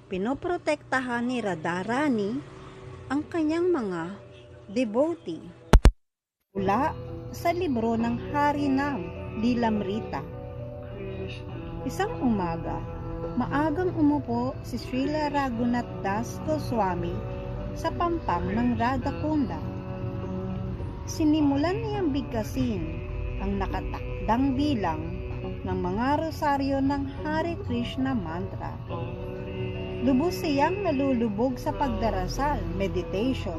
Pinoprotektahan ni Radharani ang kanyang mga devotee mula sa libro ng Hari ng Lilamrita. Isang umaga, maagang umupo si Srila Raghunath Das Goswami sa pampang ng Radhakunda. Sinimulan niyang bigkasin ang nakatakdang bilang ng mga rosaryo ng Hare Krishna mantra. Lubos siyang nalulubog sa pagdarasal, meditation,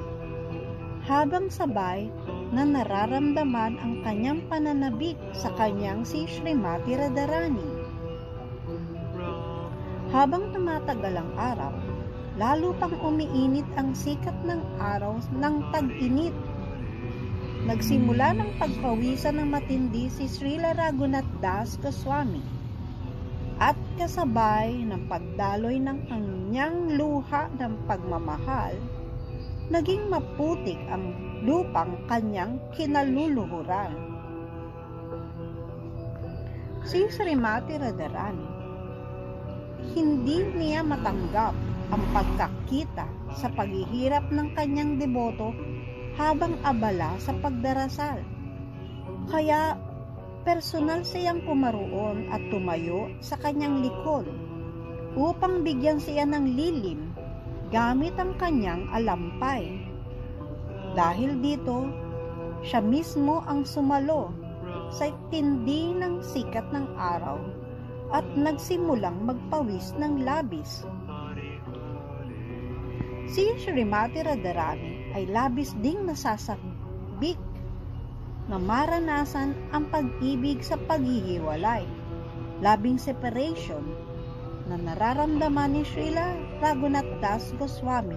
habang sabay na nararamdaman ang kanyang pananabik sa kanyang si Srimati Radharani. Habang tumatagal ang araw, lalo pang umiinit ang sikat ng araw ng tag-init. Nagsimula ng pagpawisan ng matindi si Srila Raghunath Das Goswami at kasabay ng pagdaloy ng kanyang luha ng pagmamahal, naging maputik ang lupang kanyang kinaluluhuran. Si Srimati Radharani, hindi niya matanggap ang pagkakita sa paghihirap ng kanyang deboto habang abala sa pagdarasal. Kaya personal siyang pumaroon at tumayo sa kanyang likod upang bigyan siya ng lilim gamit ang kanyang alampay. Dahil dito, siya mismo ang sumalo sa tindi ng sikat ng araw at nagsimulang magpawis ng labis. Si Srimati Radharani ay labis ding nasasabik na maranasan ang pag-ibig sa paghihiwalay, labing separation, na nararamdaman ni Srila Raghunath Das Goswami.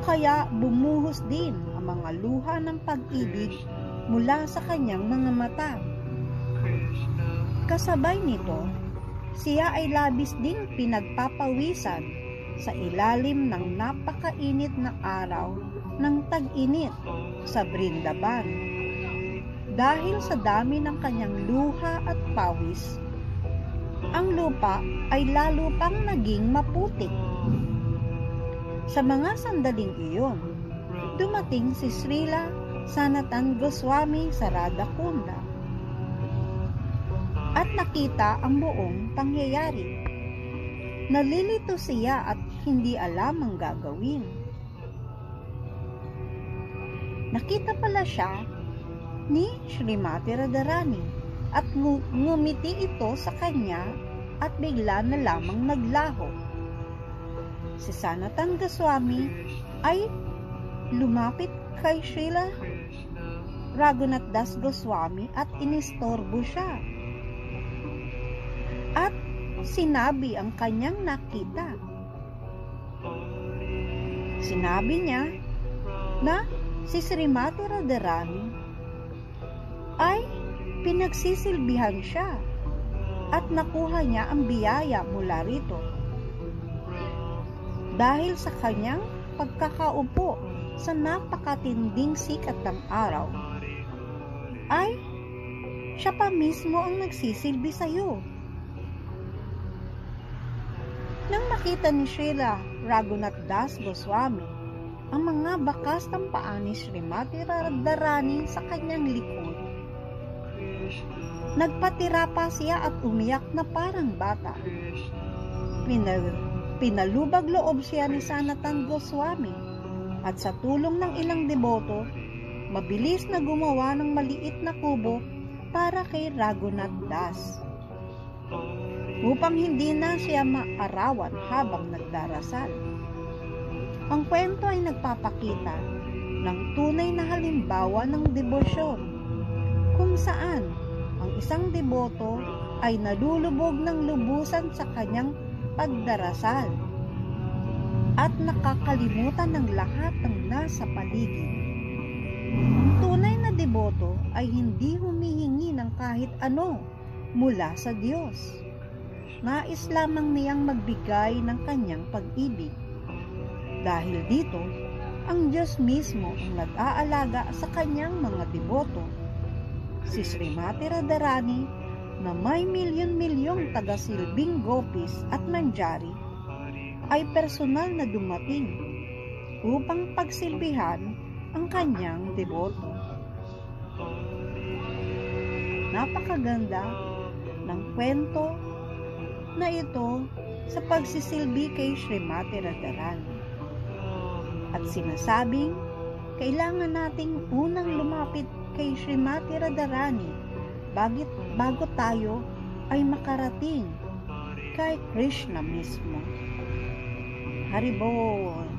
Kaya bumuhos din ang mga luha ng pag-ibig mula sa kanyang mga mata. Kasabay nito, siya ay labis ding pinagpapawisan sa ilalim ng napakainit na araw ng tag-init sa Brindaban. Dahil sa dami ng kanyang luha at pawis, ang lupa ay lalo pang naging maputik. Sa mga sandaling iyon, dumating si Srila Sanatan Goswami sa Radhakunda at nakita ang buong pangyayari. Nalilito siya at hindi alam ang gagawin. Nakita pala siya ni Srimati Radharani at ngumiti ito sa kanya at bigla na lamang naglaho. Si Sanatan Goswami ay lumapit kay Srila Raghunath Das Goswami at inistorbo siya. At sinabi ang kanyang nakita. Sinabi niya na si Srimati Radharani ay pinagsisilbihan siya at nakuha niya ang biyaya mula rito. Dahil sa kanyang pagkakaupo sa napakatinding sikat ng araw, ay siya pa mismo ang nagsisilbi sa iyo. Nang makita ni Srila Raghunath Das Goswami ang mga bakas ng paa ni Srimati Radharani sa kanyang likod, nagpatira pa siya at umiyak na parang bata. Pinalubag loob siya ni Sanatan Goswami at sa tulong ng ilang deboto, mabilis na gumawa ng maliit na kubo para kay Raghunath Das upang hindi na siya maarawan habang nagdarasal. Ang kwento ay nagpapakita ng tunay na halimbawa ng debosyon kung saan ang isang deboto ay nalulubog ng lubusan sa kanyang pagdarasal at nakakalimutan ng lahat ng nasa paligid. Ang tunay na deboto ay hindi humihingi ng kahit ano mula sa Diyos. Nais lamang niyang magbigay ng kanyang pag-ibig. Dahil dito, ang Diyos mismo ang nag-aalaga sa kanyang mga deboto. Si Srimati Radharani na may milyon-milyong tagasilbing gopis at manjari ay personal na dumating upang pagsilbihan ang kanyang deboto. Napakaganda ng kwento na ito sa pagsisilbi kay Srimati Radharani. At sinasabing, kailangan nating unang lumapit kay Srimati Radharani bago tayo ay makarating kay Krishna mismo. Haribol!